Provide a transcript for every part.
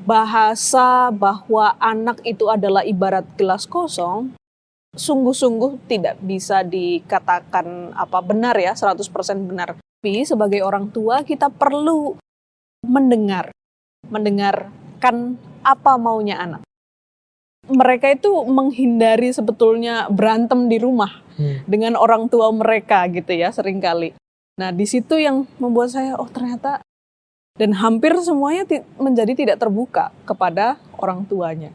bahasa bahwa anak itu adalah ibarat gelas kosong, sungguh-sungguh tidak bisa dikatakan benar ya, 100% benar. Tapi sebagai orang tua kita perlu mendengarkan apa maunya anak. Mereka itu menghindari sebetulnya berantem di rumah dengan orang tua mereka gitu ya seringkali. Nah di situ yang membuat saya ternyata dan hampir semuanya menjadi tidak terbuka kepada orang tuanya.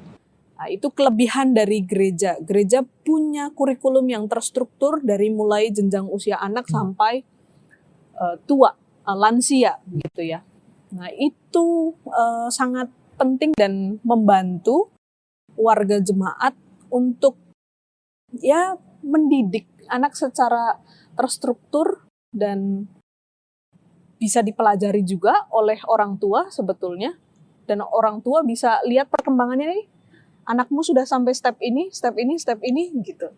Nah, itu kelebihan dari gereja. Gereja punya kurikulum yang terstruktur dari mulai jenjang usia anak sampai tua, lansia gitu ya. Nah itu sangat penting dan membantu warga jemaat untuk ya mendidik anak secara terstruktur dan bisa dipelajari juga oleh orang tua sebetulnya. Dan orang tua bisa lihat perkembangannya nih, anakmu sudah sampai step ini gitu.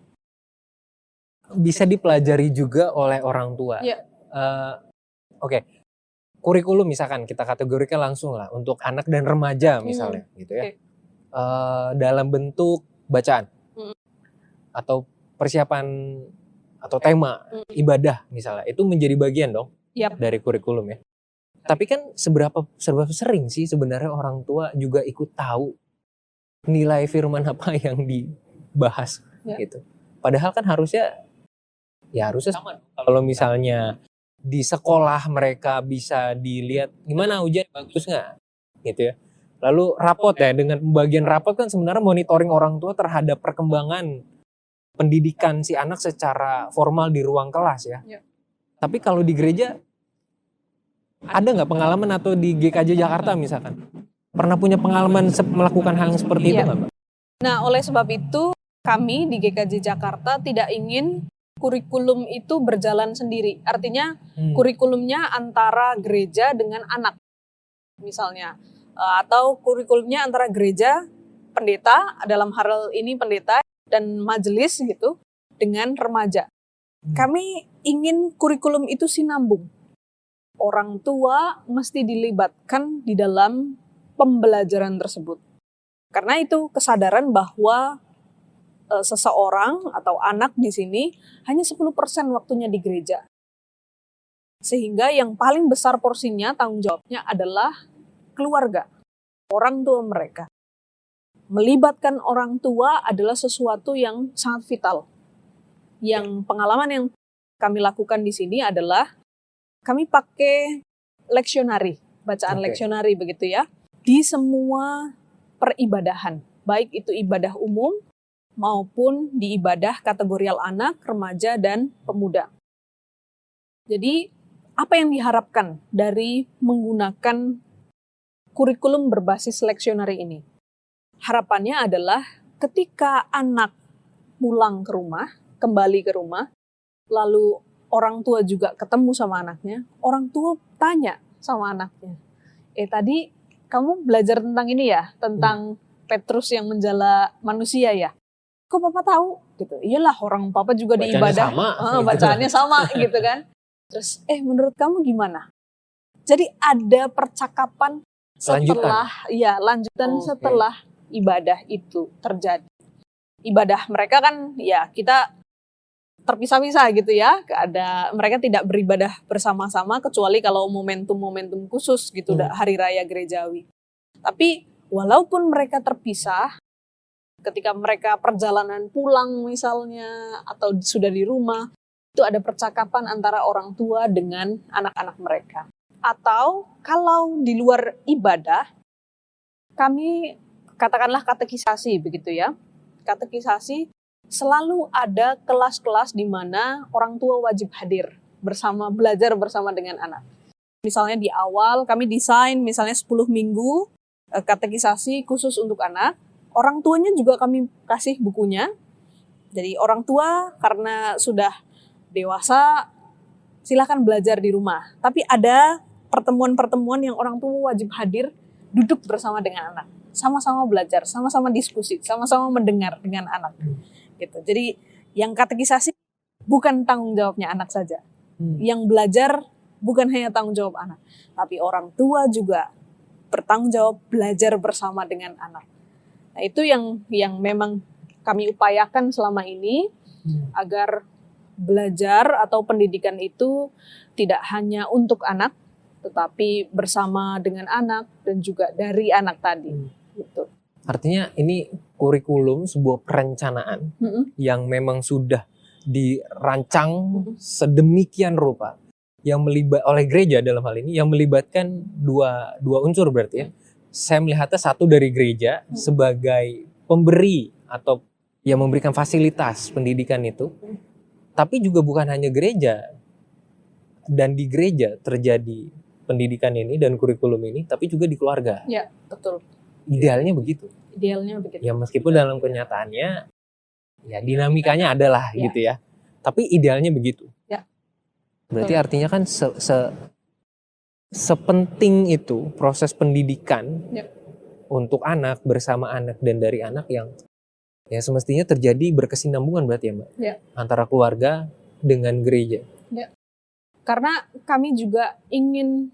Bisa dipelajari juga oleh orang tua. Ya. Oke. Kurikulum misalkan kita kategorikan langsung lah untuk anak dan remaja misalnya gitu ya. Dalam bentuk bacaan atau persiapan atau tema ibadah misalnya, itu menjadi bagian dong dari kurikulum ya. Tapi kan seberapa sering sih sebenarnya orang tua juga ikut tahu nilai firman apa yang dibahas gitu. Padahal kan harusnya sama. Kalau misalnya di sekolah mereka bisa dilihat gimana ujian bagus nggak gitu ya. Lalu rapot ya, dengan pembagian rapot kan sebenarnya monitoring orang tua terhadap perkembangan pendidikan si anak secara formal di ruang kelas ya. Tapi kalau di gereja ada nggak pengalaman atau di GKJ Jakarta misalkan pernah punya pengalaman melakukan hal yang seperti itu nggak, Mbak? Nah oleh sebab itu kami di GKJ Jakarta tidak ingin kurikulum itu berjalan sendiri. Artinya kurikulumnya antara gereja dengan anak misalnya. Atau kurikulumnya antara gereja, pendeta, dalam hal ini pendeta dan majelis gitu, dengan remaja. Kami ingin kurikulum itu sinambung. Orang tua mesti dilibatkan di dalam pembelajaran tersebut. Karena itu kesadaran bahwa seseorang atau anak di sini hanya 10% waktunya di gereja. Sehingga yang paling besar porsinya, tanggung jawabnya adalah keluarga, orang tua mereka. Melibatkan orang tua adalah sesuatu yang sangat vital. Yang pengalaman yang kami lakukan di sini adalah kami pakai leksionari, bacaan leksionari begitu ya, di semua peribadahan, baik itu ibadah umum maupun di ibadah kategorial anak, remaja, dan pemuda. Jadi apa yang diharapkan dari menggunakan kurikulum berbasis leksionari ini? Harapannya adalah ketika anak pulang ke rumah, kembali ke rumah, lalu orang tua juga ketemu sama anaknya, orang tua tanya sama anaknya, tadi kamu belajar tentang ini ya, tentang Petrus yang menjala manusia ya? Kok papa tahu? Gitu. Iyalah orang papa juga di ibadah, bacaannya sama gitu kan. Terus menurut kamu gimana? Jadi ada percakapan lanjutan setelah ibadah itu terjadi. Ibadah mereka kan ya kita terpisah-pisah gitu ya. Mereka tidak beribadah bersama-sama kecuali kalau momentum-momentum khusus gitu, hari raya gerejawi. Tapi walaupun mereka terpisah, ketika mereka perjalanan pulang misalnya atau sudah di rumah, itu ada percakapan antara orang tua dengan anak-anak mereka. Atau kalau di luar ibadah, kami katakanlah katekisasi begitu ya. Katekisasi selalu ada kelas-kelas di mana orang tua wajib hadir belajar bersama dengan anak. Misalnya di awal kami desain misalnya 10 minggu katekisasi khusus untuk anak. Orang tuanya juga kami kasih bukunya. Jadi orang tua karena sudah dewasa silakan belajar di rumah. Tapi ada pertemuan-pertemuan yang orang tua wajib hadir, duduk bersama dengan anak, sama-sama belajar, sama-sama diskusi, sama-sama mendengar dengan anak. Gitu. Jadi yang katekisasi bukan tanggung jawabnya anak saja. Yang belajar bukan hanya tanggung jawab anak, tapi orang tua juga bertanggung jawab belajar bersama dengan anak. Nah, itu yang memang kami upayakan selama ini agar belajar atau pendidikan itu tidak hanya untuk anak, tetapi bersama dengan anak dan juga dari anak tadi. Gitu. Artinya ini kurikulum sebuah perencanaan yang memang sudah dirancang sedemikian rupa yang oleh gereja dalam hal ini, yang melibatkan dua unsur berarti ya. Saya melihatnya satu dari gereja sebagai pemberi atau yang memberikan fasilitas pendidikan itu, tapi juga bukan hanya gereja, dan di gereja terjadi pendidikan ini dan kurikulum ini, tapi juga di keluarga. Ya, betul. Idealnya begitu. Idealnya begitu. Ya meskipun dalam kenyataannya ya dinamikanya adalah gitu ya. Tapi idealnya begitu. Ya. Berarti artinya kan sepenting itu proses pendidikan untuk anak, bersama anak dan dari anak, yang ya semestinya terjadi berkesinambungan berarti ya Mbak. Ya. Antara keluarga dengan gereja. Ya. Karena kami juga ingin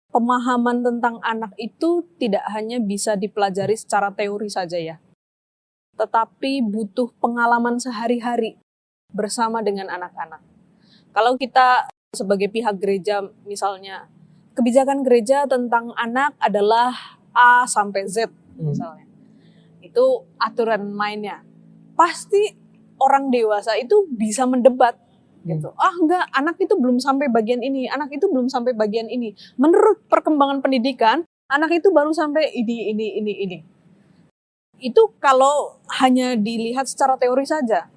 pemahaman tentang anak itu tidak hanya bisa dipelajari secara teori saja ya. Tetapi butuh pengalaman sehari-hari bersama dengan anak-anak. Kalau kita sebagai pihak gereja misalnya, kebijakan gereja tentang anak adalah A sampai Z misalnya. Itu aturan mainnya. Pasti orang dewasa itu bisa mendebat gitu. Enggak, anak itu belum sampai bagian ini, anak itu belum sampai bagian ini. Menurut perkembangan pendidikan, anak itu baru sampai ini. Itu kalau hanya dilihat secara teori saja.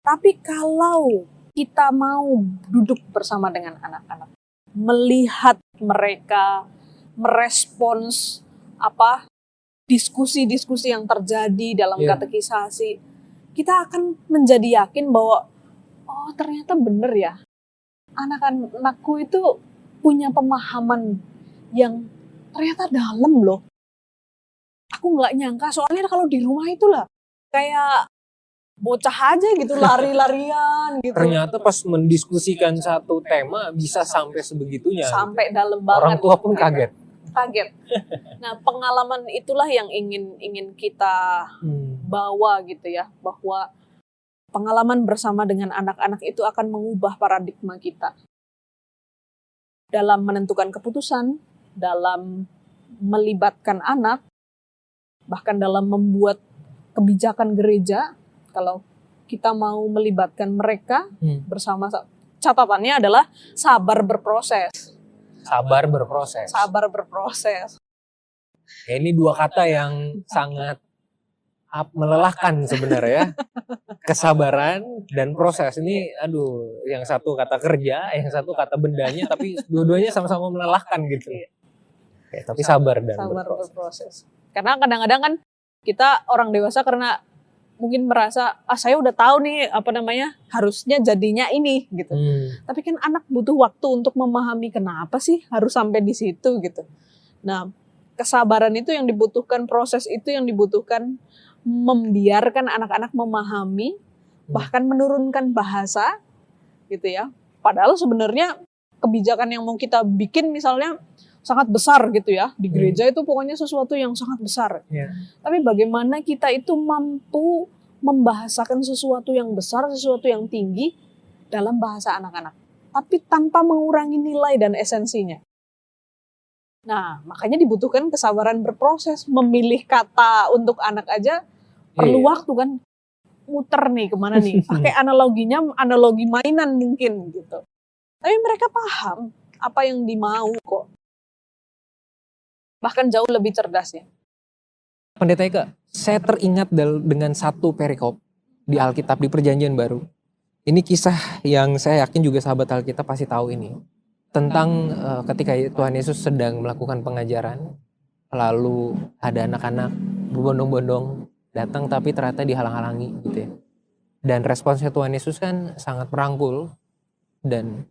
Tapi kalau kita mau duduk bersama dengan anak-anak, melihat mereka merespons diskusi-diskusi yang terjadi dalam katekisasi, kita akan menjadi yakin bahwa oh ternyata benar ya, anak-anakku itu punya pemahaman yang ternyata dalam loh. Aku nggak nyangka, soalnya kalau di rumah itulah kayak bocah aja gitu, lari-larian gitu. Ternyata pas mendiskusikan satu tema bisa sampai sebegitunya. Sampai dalam banget. Orang tua pun kaget. Nah, pengalaman itulah yang ingin kita bawa gitu ya, bahwa pengalaman bersama dengan anak-anak itu akan mengubah paradigma kita dalam menentukan keputusan, dalam melibatkan anak, bahkan dalam membuat kebijakan gereja. Kalau kita mau melibatkan mereka bersama, catatannya adalah sabar berproses. Sabar berproses. Sabar berproses. Ya, ini dua kata yang sangat melelahkan sebenarnya. Kesabaran dan proses ini, aduh, yang satu kata kerja, yang satu kata bendanya, tapi dua-duanya sama-sama melelahkan gitu. Ya, tapi sabar dan berproses. Karena kadang-kadang kan kita orang dewasa karena mungkin merasa saya udah tahu nih harusnya jadinya ini gitu. Tapi kan anak butuh waktu untuk memahami kenapa sih harus sampai di situ gitu. Nah, kesabaran itu yang dibutuhkan, proses itu yang dibutuhkan, membiarkan anak-anak memahami, bahkan menurunkan bahasa gitu ya. Padahal sebenarnya kebijakan yang mau kita bikin misalnya sangat besar gitu ya. Di gereja itu pokoknya sesuatu yang sangat besar. Tapi bagaimana kita itu mampu membahasakan sesuatu yang besar, sesuatu yang tinggi dalam bahasa anak-anak. Tapi tanpa mengurangi nilai dan esensinya. Nah, makanya dibutuhkan kesabaran berproses. Memilih kata untuk anak aja perlu waktu kan. Muter nih kemana nih. Pakai analoginya, analogi mainan mungkin gitu. Tapi mereka paham apa yang dimau kok. Bahkan jauh lebih cerdasnya. Pendeta Eka, saya teringat dengan satu perikop di Alkitab di Perjanjian Baru. Ini kisah yang saya yakin juga sahabat Alkitab pasti tahu ini. Tentang ketika Tuhan Yesus sedang melakukan pengajaran, lalu ada anak-anak berbondong-bondong datang tapi ternyata dihalang-halangi gitu ya. Dan responsnya Tuhan Yesus kan sangat merangkul dan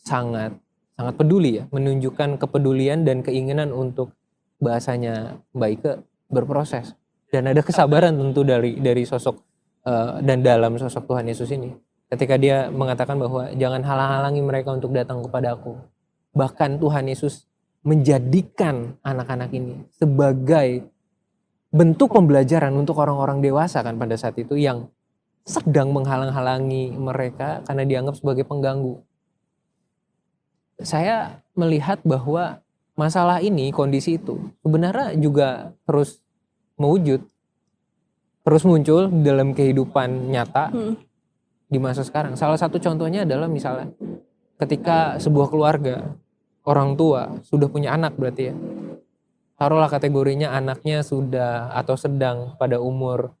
sangat peduli ya, menunjukkan kepedulian dan keinginan untuk bahasanya Mbak Ike berproses. Dan ada kesabaran tentu dari sosok dan dalam sosok Tuhan Yesus ini. Ketika dia mengatakan bahwa jangan halang-halangi mereka untuk datang kepada aku. Bahkan Tuhan Yesus menjadikan anak-anak ini sebagai bentuk pembelajaran untuk orang-orang dewasa kan pada saat itu yang sedang menghalang-halangi mereka karena dianggap sebagai pengganggu. Saya melihat bahwa masalah ini, kondisi itu sebenarnya juga terus mewujud, terus muncul dalam kehidupan nyata di masa sekarang. Salah satu contohnya adalah misalnya ketika sebuah keluarga, orang tua sudah punya anak berarti ya, taruhlah kategorinya anaknya sudah atau sedang pada umur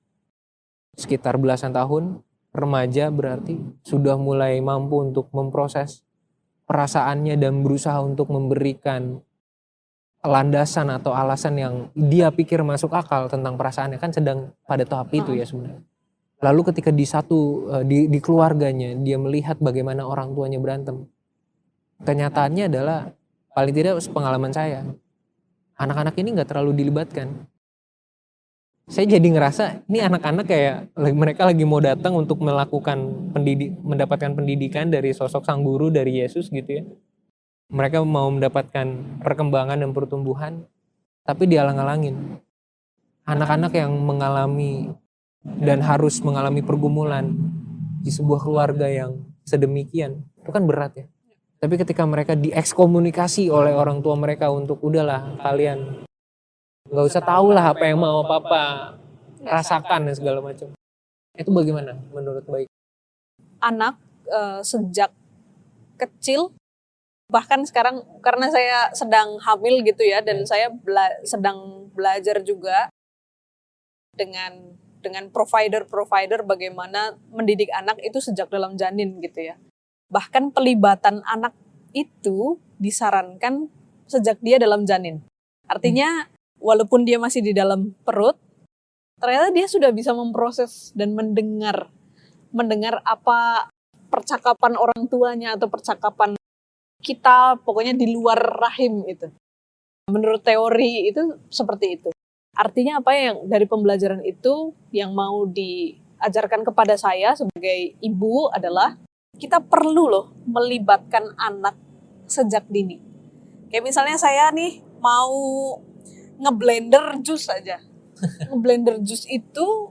sekitar belasan tahun, remaja berarti sudah mulai mampu untuk memproses perasaannya dan berusaha untuk memberikan landasan atau alasan yang dia pikir masuk akal tentang perasaannya, kan sedang pada tahap itu ya sebenarnya. Lalu ketika di keluarganya dia melihat bagaimana orang tuanya berantem, kenyataannya adalah paling tidak pengalaman saya, anak-anak ini nggak terlalu dilibatkan. Saya jadi ngerasa ini anak-anak kayak mereka lagi mau datang untuk melakukan mendapatkan pendidikan dari sosok sang guru, dari Yesus gitu ya. Mereka mau mendapatkan perkembangan dan pertumbuhan, tapi dialang-alangin. Anak-anak yang mengalami dan harus mengalami pergumulan di sebuah keluarga yang sedemikian, itu kan berat ya. Tapi ketika mereka diekskomunikasi oleh orang tua mereka untuk udahlah kalian nggak usah tahu lah apa yang mau papa rasakan dan segala macam. Itu bagaimana menurut Baik? Anak sejak kecil, bahkan sekarang karena saya sedang hamil gitu ya, dan saya sedang belajar juga dengan provider bagaimana mendidik anak itu sejak dalam janin gitu ya. Bahkan pelibatan anak itu disarankan sejak dia dalam janin. Artinya walaupun dia masih di dalam perut, ternyata dia sudah bisa memproses dan mendengar apa percakapan orang tuanya atau percakapan kita, pokoknya di luar rahim itu. Menurut teori itu seperti itu. Artinya apa yang dari pembelajaran itu yang mau diajarkan kepada saya sebagai ibu adalah kita perlu loh melibatkan anak sejak dini. Kayak misalnya saya nih mau ngeblender jus aja. Ngeblender jus itu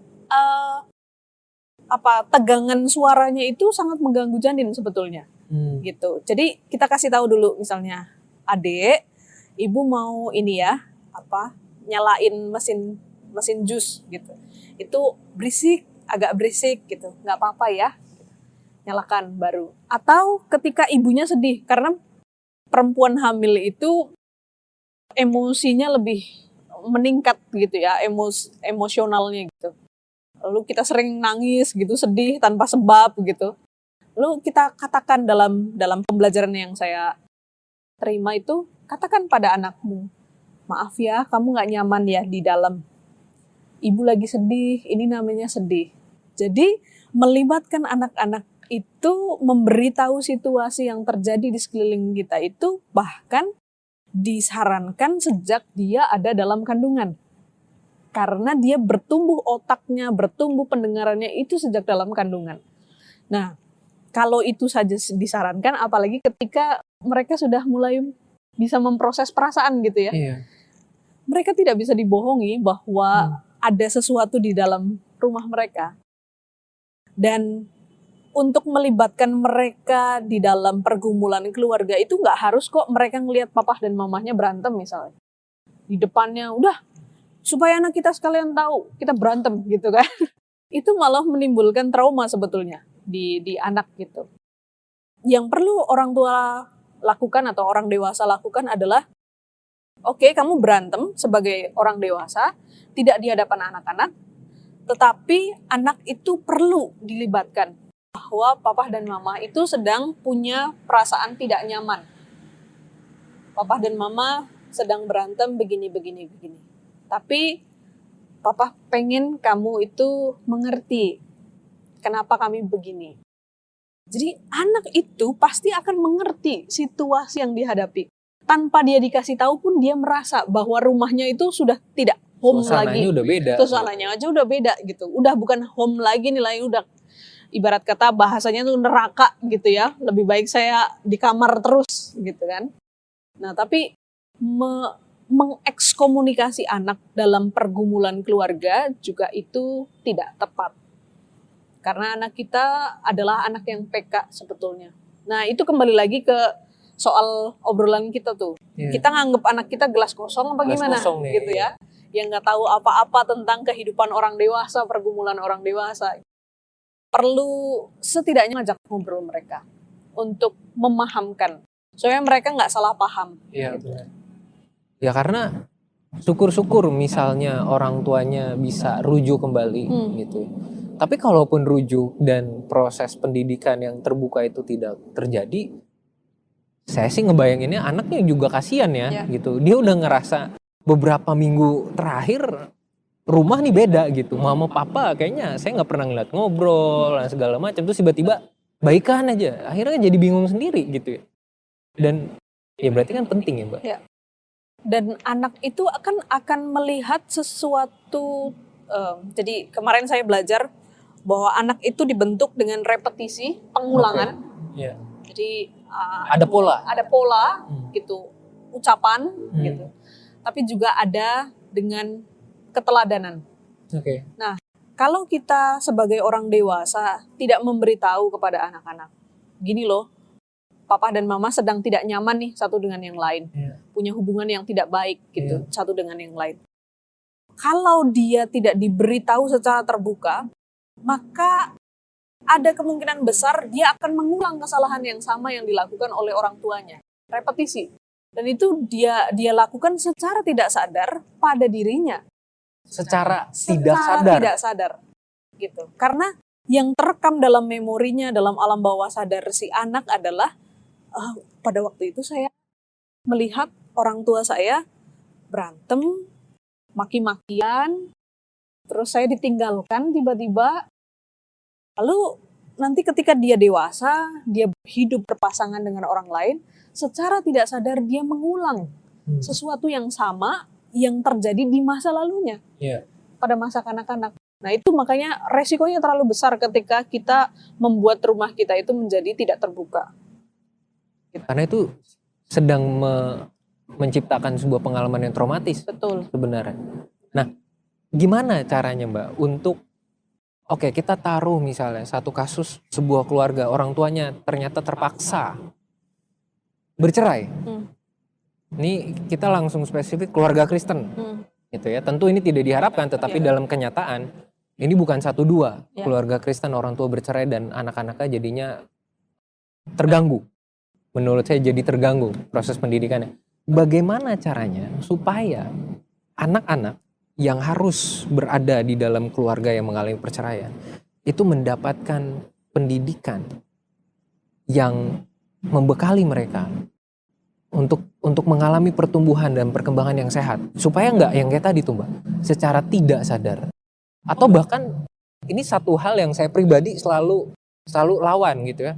tegangan suaranya itu sangat mengganggu janin sebetulnya. Gitu. Jadi kita kasih tahu dulu misalnya, Adek, ibu mau ini ya, nyalain mesin jus gitu. Itu agak berisik gitu. Nggak apa-apa ya. Nyalakan baru. Atau ketika ibunya sedih karena perempuan hamil itu emosinya lebih meningkat gitu ya, emosionalnya gitu. Lalu kita sering nangis gitu, sedih tanpa sebab gitu. Lalu kita katakan dalam pembelajaran yang saya terima itu, katakan pada anakmu, maaf ya, kamu gak nyaman ya di dalam. Ibu lagi sedih, ini namanya sedih. Jadi melibatkan anak-anak itu memberitahu situasi yang terjadi di sekeliling kita itu bahkan disarankan sejak dia ada dalam kandungan. Karena dia bertumbuh otaknya, bertumbuh pendengarannya itu sejak dalam kandungan. Nah, kalau itu saja disarankan, apalagi ketika mereka sudah mulai bisa memproses perasaan gitu ya. Iya. Mereka tidak bisa dibohongi bahwa ada sesuatu di dalam rumah mereka. Dan untuk melibatkan mereka di dalam pergumulan keluarga itu nggak harus kok mereka ngelihat papa dan mamahnya berantem misalnya. Di depannya, udah, supaya anak kita sekalian tahu kita berantem gitu kan. Itu malah menimbulkan trauma sebetulnya di anak gitu. Yang perlu orang tua lakukan atau orang dewasa lakukan adalah, oke, kamu berantem sebagai orang dewasa, tidak di hadapan anak-anak, tetapi anak itu perlu dilibatkan bahwa papa dan mama itu sedang punya perasaan tidak nyaman. Papa dan mama sedang berantem begini. Tapi papa pengen kamu itu mengerti kenapa kami begini. Jadi anak itu pasti akan mengerti situasi yang dihadapi. Tanpa dia dikasih tahu pun dia merasa bahwa rumahnya itu sudah tidak home lagi. Suasananya udah beda. Suasananya aja udah beda gitu. Udah bukan home lagi nih, udah ibarat kata bahasanya tuh neraka gitu ya. Lebih baik saya di kamar terus gitu kan. Nah, tapi mengekskomunikasi anak dalam pergumulan keluarga juga itu tidak tepat. Karena anak kita adalah anak yang PK sebetulnya. Nah, itu kembali lagi ke soal obrolan kita tuh. Iya. Kita nganggep anak kita gelas kosong apa Gelas gimana kosong nih, gitu ya. Yang nggak tahu apa-apa tentang kehidupan orang dewasa, pergumulan orang dewasa. Perlu setidaknya ngajak ngobrol mereka untuk memahamkan. Soalnya mereka nggak salah paham. Iya, gitu. benar. Ya karena syukur-syukur misalnya orang tuanya bisa rujuk kembali gitu. Tapi kalaupun rujuk dan proses pendidikan yang terbuka itu tidak terjadi, saya sih ngebayanginnya anaknya juga kasihan ya gitu. Dia udah ngerasa beberapa minggu terakhir rumah nih beda gitu. Mama papa kayaknya saya nggak pernah ngeliat ngobrol dan segala macam. Terus tiba-tiba baikan aja. Akhirnya jadi bingung sendiri gitu ya. Dan ya berarti kan penting ya, Mbak. Ya. Dan anak itu akan melihat sesuatu. Jadi kemarin saya belajar bahwa anak itu dibentuk dengan repetisi, pengulangan. Okay. Yeah. Jadi ada pola, gitu, ucapan gitu. Tapi juga ada dengan keteladanan. Okay. Nah, kalau kita sebagai orang dewasa tidak memberitahu kepada anak-anak, gini loh, papa dan mama sedang tidak nyaman nih satu dengan yang lain, punya hubungan yang tidak baik gitu satu dengan yang lain. Kalau dia tidak diberitahu secara terbuka, maka ada kemungkinan besar dia akan mengulang kesalahan yang sama yang dilakukan oleh orang tuanya. Repetisi. Dan itu dia lakukan secara tidak sadar pada dirinya. Secara tidak sadar. Gitu. Karena yang terekam dalam memorinya, dalam alam bawah sadar si anak adalah pada waktu itu saya melihat orang tua saya berantem, maki-makian, terus saya ditinggalkan tiba-tiba. Lalu nanti ketika dia dewasa, dia hidup berpasangan dengan orang lain, secara tidak sadar dia mengulang sesuatu yang sama yang terjadi di masa lalunya, pada masa kanak-kanak. Nah itu makanya resikonya terlalu besar ketika kita membuat rumah kita itu menjadi tidak terbuka. Karena itu sedang menciptakan sebuah pengalaman yang traumatis. Betul. Sebenarnya. Nah, gimana caranya Mbak untuk kita taruh misalnya satu kasus sebuah keluarga orang tuanya ternyata terpaksa bercerai. Ini kita langsung spesifik keluarga Kristen. Gitu ya. Tentu ini tidak diharapkan, tetapi dalam kenyataan ini bukan 1-2 keluarga Kristen orang tua bercerai dan anak-anaknya jadinya terganggu. Menurut saya jadi terganggu proses pendidikannya. Bagaimana caranya supaya anak-anak yang harus berada di dalam keluarga yang mengalami perceraian itu mendapatkan pendidikan yang membekali mereka untuk mengalami pertumbuhan dan perkembangan yang sehat, supaya enggak yang kayak tadi tuh Mbak, secara tidak sadar, atau bahkan ini satu hal yang saya pribadi selalu lawan gitu ya,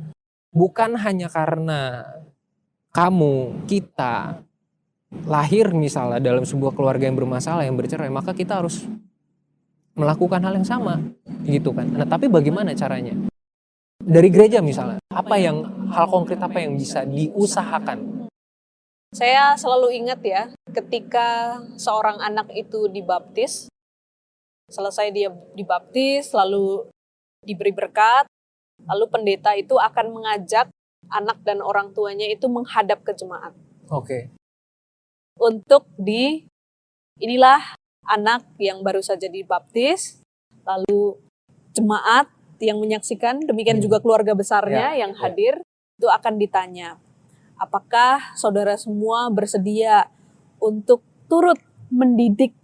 bukan hanya karena kita lahir misalnya dalam sebuah keluarga yang bermasalah, yang bercerai, maka kita harus melakukan hal yang sama gitu kan. Nah tapi bagaimana caranya dari gereja misalnya, hal konkret apa yang bisa diusahakan? Saya selalu ingat ya, ketika seorang anak itu dibaptis, selesai dia dibaptis, lalu diberi berkat, lalu pendeta itu akan mengajak anak dan orang tuanya itu menghadap ke jemaat. Oke. Untuk inilah anak yang baru saja dibaptis, lalu jemaat yang menyaksikan, demikian juga keluarga besarnya yang hadir, itu akan ditanya, apakah saudara semua bersedia untuk turut mendidik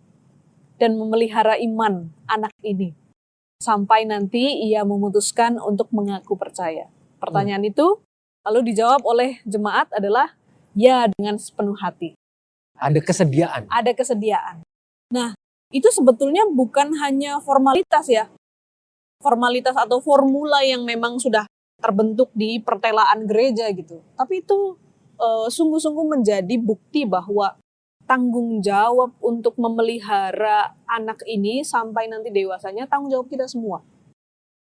dan memelihara iman anak ini sampai nanti ia memutuskan untuk mengaku percaya. Pertanyaan itu lalu dijawab oleh jemaat adalah ya, dengan sepenuh hati. Ada kesediaan. Ada kesediaan. Nah, itu sebetulnya bukan hanya formalitas ya. Formalitas atau formula yang memang sudah terbentuk di pertelaan gereja gitu. Tapi itu sungguh-sungguh menjadi bukti bahwa tanggung jawab untuk memelihara anak ini sampai nanti dewasanya tanggung jawab kita semua.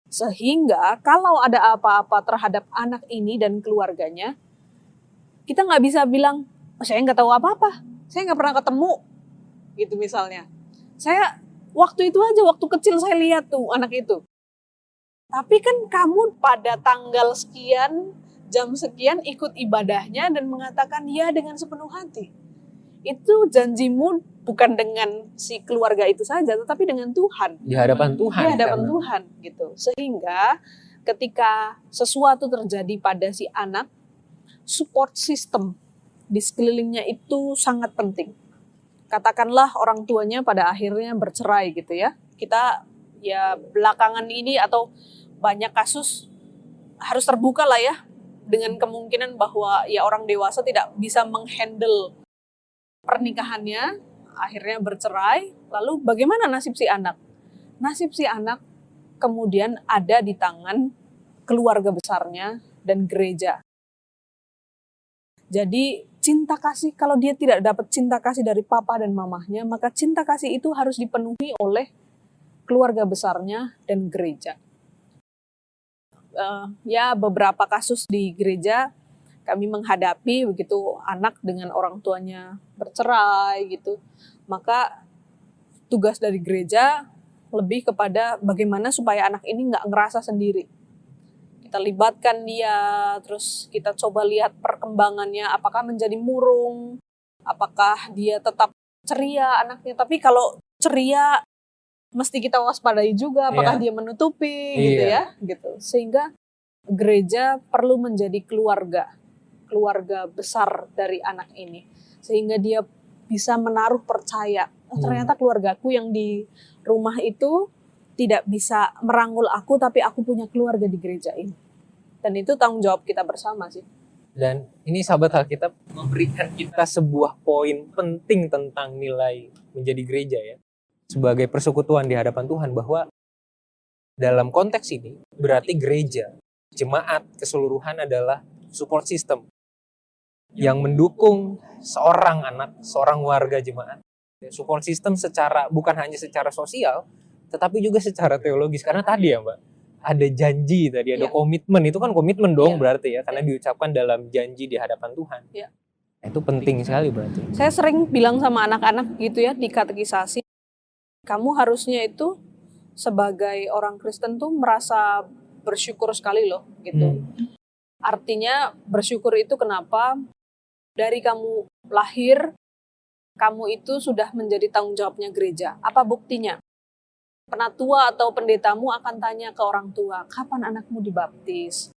Sehingga kalau ada apa-apa terhadap anak ini dan keluarganya, kita nggak bisa bilang, saya nggak tahu apa-apa. saya nggak pernah ketemu, gitu misalnya. Saya waktu itu aja, waktu kecil saya lihat tuh anak itu. Tapi kan kamu pada tanggal sekian, jam sekian ikut ibadahnya dan mengatakan ya dengan sepenuh hati. Itu janjimu bukan dengan si keluarga itu saja, tetapi dengan Tuhan. Di hadapan Tuhan. Di hadapan karena- Tuhan gitu. Sehingga ketika sesuatu terjadi pada si anak, support system di sekelilingnya itu sangat penting. Katakanlah orang tuanya pada akhirnya bercerai gitu ya. Kita ya belakangan ini atau banyak kasus harus terbuka lah ya dengan kemungkinan bahwa ya orang dewasa tidak bisa menghandle pernikahannya, akhirnya bercerai. Lalu bagaimana nasib si anak? Nasib si anak kemudian ada di tangan keluarga besarnya dan gereja. Jadi cinta kasih, kalau dia tidak dapat cinta kasih dari papa dan mamahnya, maka cinta kasih itu harus dipenuhi oleh keluarga besarnya dan gereja. Ya beberapa kasus di gereja kami menghadapi begitu anak dengan orang tuanya bercerai gitu, maka tugas dari gereja lebih kepada bagaimana supaya anak ini nggak ngerasa sendiri. Kita libatkan dia, terus kita coba lihat perkembangannya, apakah menjadi murung, apakah dia tetap ceria anaknya. Tapi kalau ceria mesti kita waspadai juga, apakah dia menutupi gitu ya, gitu. Sehingga gereja perlu menjadi keluarga besar dari anak ini, sehingga dia bisa menaruh percaya, oh ternyata keluargaku yang di rumah itu tidak bisa merangkul aku, tapi aku punya keluarga di gereja ini. Dan itu tanggung jawab kita bersama sih. Dan ini sahabat Alkitab memberikan kita sebuah poin penting tentang nilai menjadi gereja ya. Sebagai persekutuan di hadapan Tuhan, bahwa dalam konteks ini berarti gereja, jemaat keseluruhan adalah support system yang mendukung seorang anak, seorang warga jemaat. Support system secara bukan hanya secara sosial, tetapi juga secara teologis. Karena tadi ya Mbak, ada janji tadi, ada komitmen. Itu kan komitmen dong berarti ya, karena diucapkan dalam janji di hadapan Tuhan. Itu penting sekali berarti. Saya sering bilang sama anak-anak gitu ya di katekisasi, kamu harusnya itu sebagai orang Kristen tuh merasa bersyukur sekali loh gitu. Artinya bersyukur itu kenapa? Dari kamu lahir, kamu itu sudah menjadi tanggung jawabnya gereja. Apa buktinya? Penatua atau pendetamu akan tanya ke orang tua, kapan anakmu dibaptis?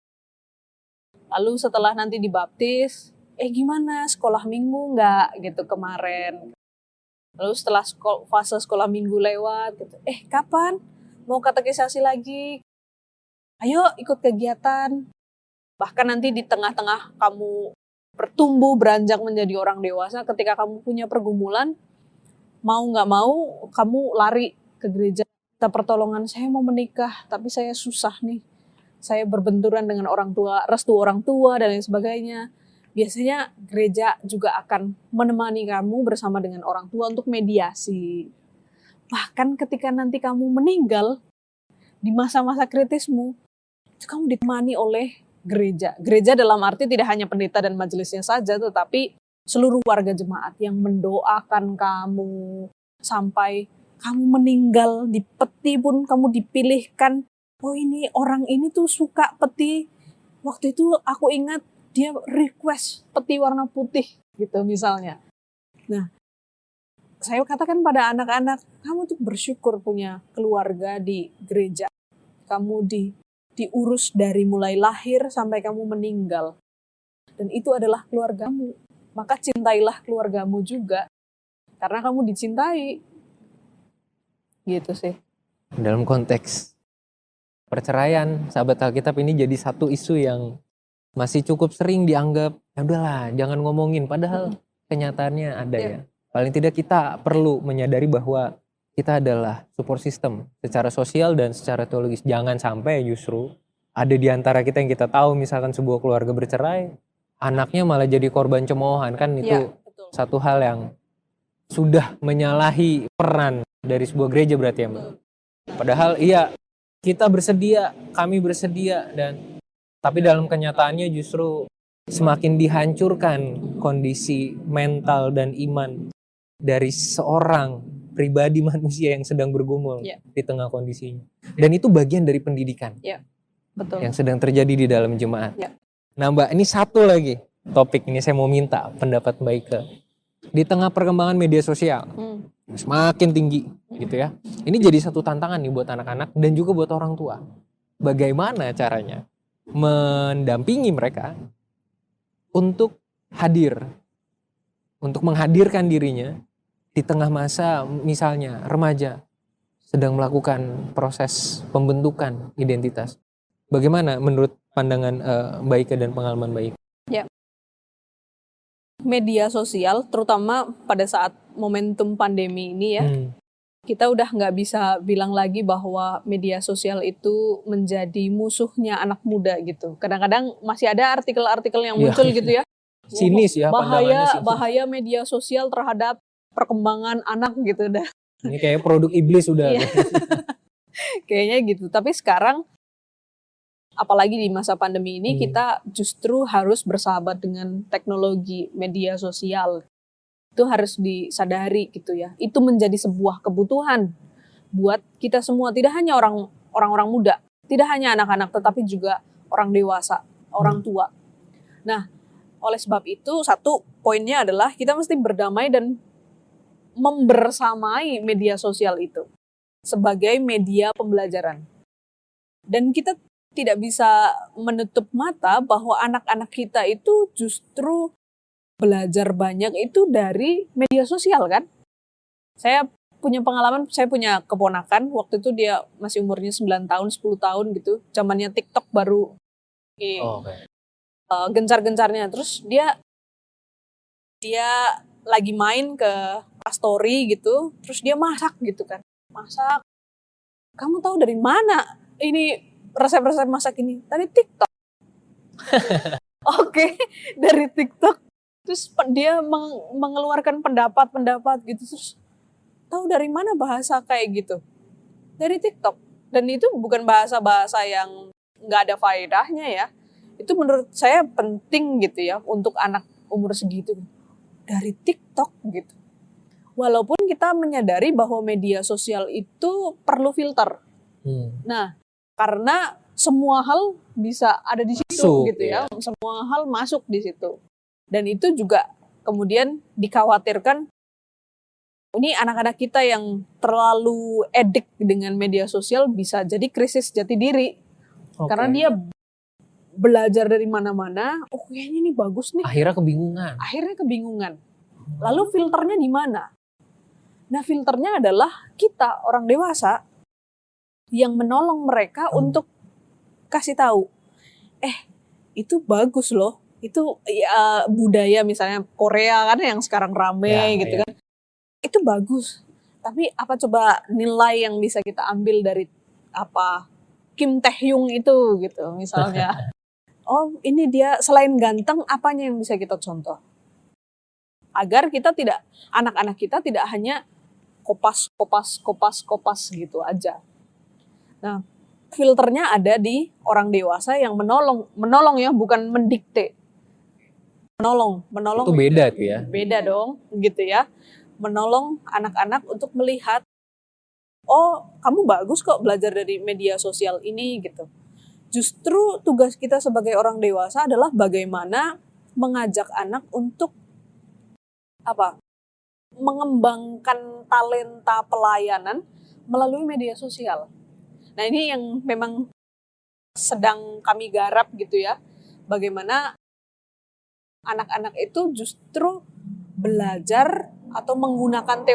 Lalu setelah nanti dibaptis, gimana sekolah minggu nggak gitu kemarin? Lalu setelah fase sekolah minggu lewat, gitu, kapan mau katekisasi lagi? Ayo ikut kegiatan. Bahkan nanti di tengah-tengah kamu bertumbuh, beranjak menjadi orang dewasa, ketika kamu punya pergumulan, mau nggak mau kamu lari ke gereja. Minta pertolongan, saya mau menikah, tapi saya susah nih. Saya berbenturan dengan orang tua, restu orang tua, dan lain sebagainya. Biasanya gereja juga akan menemani kamu bersama dengan orang tua untuk mediasi. Bahkan ketika nanti kamu meninggal, di masa-masa kritismu, itu kamu ditemani oleh gereja. Gereja dalam arti tidak hanya pendeta dan majelisnya saja, tetapi seluruh warga jemaat yang mendoakan kamu sampai kamu meninggal, di peti pun kamu dipilihkan. Oh ini orang ini tuh suka peti. Waktu itu aku ingat dia request peti warna putih gitu misalnya. Nah, saya katakan pada anak-anak, kamu tuh bersyukur punya keluarga di gereja. Kamu diurus dari mulai lahir sampai kamu meninggal. Dan itu adalah keluargamu. Maka cintailah keluargamu juga. Karena kamu dicintai. Gitu sih. Dalam konteks perceraian, sahabat Alkitab, ini jadi satu isu yang masih cukup sering dianggap, ya udahlah jangan ngomongin. Padahal kenyataannya ada ya. Paling tidak kita perlu menyadari bahwa kita adalah support system secara sosial dan secara teologis. Jangan sampai justru ada di antara kita yang kita tahu misalkan sebuah keluarga bercerai, anaknya malah jadi korban cemoohan. Kan itu satu hal yang sudah menyalahi peran dari sebuah gereja berarti ya Mbak. Padahal iya, kita bersedia, kami bersedia, tapi dalam kenyataannya justru semakin dihancurkan kondisi mental dan iman dari seorang pribadi manusia yang sedang bergumul di tengah kondisinya. Dan itu bagian dari pendidikan Betul. yang sedang terjadi di dalam jemaat. Ya. Nah Mbak, ini satu lagi topik ini saya mau minta pendapat Mbak Ike. Di tengah perkembangan media sosial semakin tinggi gitu ya. Ini jadi satu tantangan nih buat anak-anak dan juga buat orang tua. Bagaimana caranya mendampingi mereka untuk hadir, untuk menghadirkan dirinya di tengah masa misalnya remaja sedang melakukan proses pembentukan identitas. Bagaimana menurut pandangan Mbak Ike dan pengalaman Mbak Ike? Ya. Media sosial, terutama pada saat momentum pandemi ini ya, kita udah nggak bisa bilang lagi bahwa media sosial itu menjadi musuhnya anak muda gitu. Kadang-kadang masih ada artikel-artikel yang muncul gitu ya. Sinis ya, bahaya media sosial terhadap perkembangan anak gitu dah. Ini kayak produk iblis udah. Kayaknya gitu. Tapi sekarang apalagi di masa pandemi ini kita justru harus bersahabat dengan teknologi media sosial. Itu harus disadari gitu ya. Itu menjadi sebuah kebutuhan buat kita semua, tidak hanya orang-orang muda, tidak hanya anak-anak, tetapi juga orang dewasa, orang tua. Nah, oleh sebab itu satu poinnya adalah kita mesti berdamai dan membersamai media sosial itu sebagai media pembelajaran. Dan kita tidak bisa menutup mata bahwa anak-anak kita itu justru belajar banyak itu dari media sosial kan. Saya punya pengalaman, saya punya keponakan, waktu itu dia masih umurnya 9 tahun, 10 tahun gitu. Zamannya TikTok baru gencar-gencarnya. Terus dia lagi main ke story gitu, terus dia masak gitu kan. Masak. Kamu tahu dari mana ini resep-resep masak ini? Dari TikTok. Oke, dari TikTok. Terus dia mengeluarkan pendapat-pendapat gitu. Terus tahu dari mana bahasa kayak gitu? Dari TikTok. Dan itu bukan bahasa-bahasa yang nggak ada faedahnya ya. Itu menurut saya penting gitu ya untuk anak umur segitu. Dari TikTok gitu. Walaupun kita menyadari bahwa media sosial itu perlu filter. Nah, karena semua hal bisa ada di situ gitu ya. Semua hal masuk di situ. Dan itu juga kemudian dikhawatirkan ini anak-anak kita yang terlalu edik dengan media sosial bisa jadi krisis jati diri. Karena dia belajar dari mana-mana, oh kayaknya ini bagus nih. Akhirnya kebingungan. Lalu filternya di mana? Nah, filternya adalah kita orang dewasa yang menolong mereka untuk kasih tahu, itu bagus loh. Itu ya, budaya misalnya Korea kan yang sekarang rame gitu kan. Itu bagus. Tapi apa coba nilai yang bisa kita ambil dari apa Kim Tae-hyung itu gitu misalnya. Oh, ini dia selain ganteng apanya yang bisa kita contoh? Agar kita tidak, anak-anak kita tidak hanya kopas gitu aja. Nah, filternya ada di orang dewasa yang menolong ya, bukan mendikte. Menolong itu beda tuh ya. Beda dong, gitu ya. Menolong anak-anak untuk melihat, oh kamu bagus kok belajar dari media sosial ini gitu. Justru tugas kita sebagai orang dewasa adalah bagaimana mengajak anak untuk mengembangkan talenta pelayanan melalui media sosial. Nah ini yang memang sedang kami garap gitu ya. Bagaimana anak-anak itu justru belajar atau menggunakan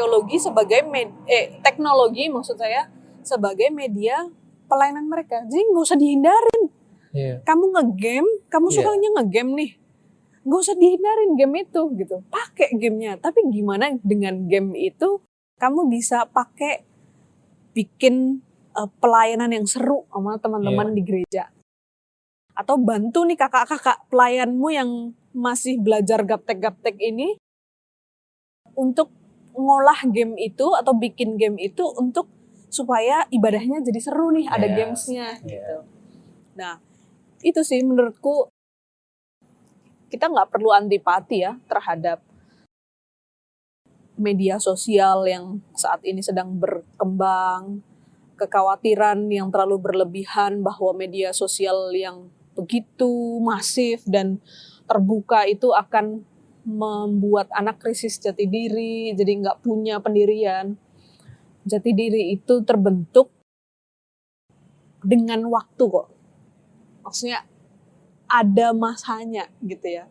teknologi maksud saya sebagai media pelayanan mereka. Jadi nggak usah dihindarin. Kamu ngegame, kamu sukanya ngegame nih, nggak usah dihindarin game itu gitu. Pakai gamenya. Tapi gimana dengan game itu kamu bisa pakai bikin pelayanan yang seru sama teman-teman di gereja. Atau bantu nih kakak-kakak pelayanmu yang masih belajar gaptek-gaptek ini untuk ngolah game itu atau bikin game itu untuk supaya ibadahnya jadi seru nih, ada gamesnya gitu. Nah, itu sih menurutku kita nggak perlu antipati ya terhadap media sosial yang saat ini sedang berkembang, kekhawatiran yang terlalu berlebihan bahwa media sosial yang begitu masif dan terbuka itu akan membuat anak krisis jati diri, jadi nggak punya pendirian. Jati diri itu terbentuk dengan waktu kok. Maksudnya ada masanya gitu ya.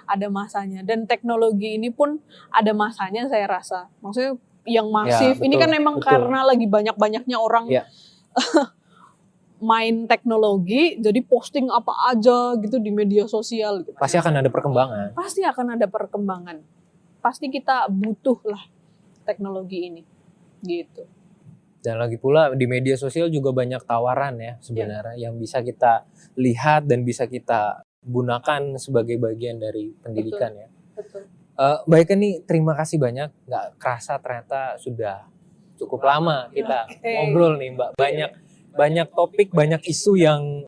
Ada masanya. Dan teknologi ini pun ada masanya saya rasa. Maksudnya yang masif. Ya, ini kan memang betul. karena lagi banyak-banyaknya orang Ya. main teknologi, jadi posting apa aja gitu di media sosial. Gitu. Pasti akan ada perkembangan. Pasti akan ada perkembangan. Pasti kita butuh lah teknologi ini. Gitu. Dan lagi pula di media sosial juga banyak tawaran ya sebenarnya yang bisa kita lihat dan bisa kita gunakan sebagai bagian dari pendidikan. Betul. Ya. Betul. Baik nih, terima kasih banyak. Nggak kerasa ternyata sudah cukup lama kita ngobrol nih Mbak. Banyak topik, banyak isu yang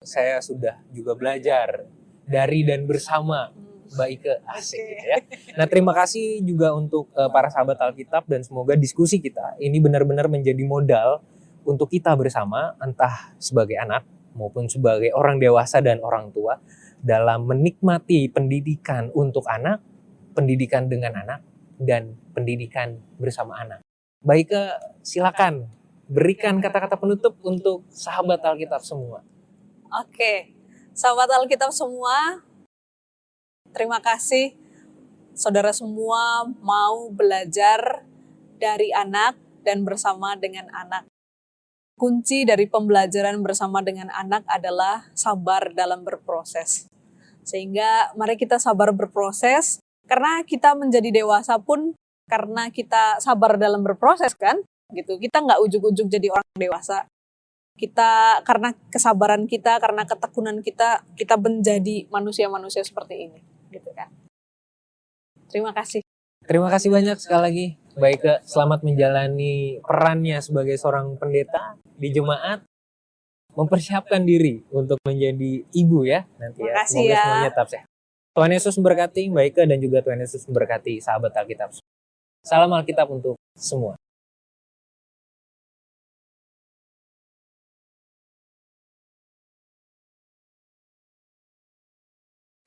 saya sudah juga belajar dari dan bersama Mbak Ike. Asik gitu ya. Nah, terima kasih juga untuk para sahabat Alkitab dan semoga diskusi kita ini benar-benar menjadi modal untuk kita bersama, entah sebagai anak maupun sebagai orang dewasa dan orang tua dalam menikmati pendidikan untuk anak, pendidikan dengan anak, dan pendidikan bersama anak. Baik, silakan berikan kata-kata penutup untuk sahabat Alkitab semua. Oke, sahabat Alkitab semua, terima kasih saudara semua mau belajar dari anak dan bersama dengan anak. Kunci dari pembelajaran bersama dengan anak adalah sabar dalam berproses. Sehingga mari kita sabar berproses, karena kita menjadi dewasa pun karena kita sabar dalam berproses kan, gitu. Kita nggak ujuk-ujuk jadi orang dewasa. Kita karena kesabaran kita, karena ketekunan kita menjadi manusia-manusia seperti ini, gitu kan. Terima kasih. Terima kasih banyak sekali lagi. Baik, selamat menjalani perannya sebagai seorang pendeta di jemaat, mempersiapkan diri untuk menjadi ibu ya nanti ya. Makasih Semoga ya. semuanya tetap sehat. Tuhan Yesus memberkati Mbak Ike dan juga Tuhan Yesus memberkati sahabat Alkitab. Salam Alkitab untuk semua.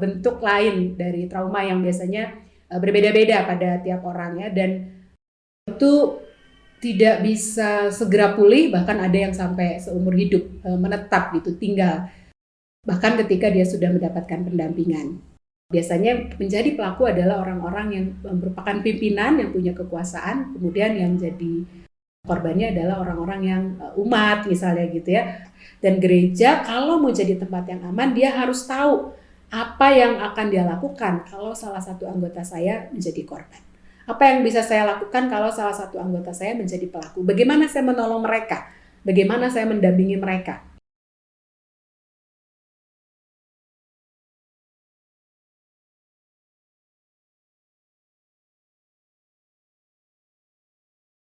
Bentuk lain dari trauma yang biasanya berbeda-beda pada tiap orang ya, dan itu tidak bisa segera pulih, bahkan ada yang sampai seumur hidup menetap gitu, tinggal bahkan ketika dia sudah mendapatkan pendampingan. Biasanya menjadi pelaku adalah orang-orang yang merupakan pimpinan yang punya kekuasaan, kemudian yang jadi korbannya adalah orang-orang yang umat misalnya gitu ya. Dan gereja kalau mau jadi tempat yang aman, dia harus tahu apa yang akan dia lakukan kalau salah satu anggota saya menjadi korban. Apa yang bisa saya lakukan kalau salah satu anggota saya menjadi pelaku? Bagaimana saya menolong mereka? Bagaimana saya mendampingi mereka?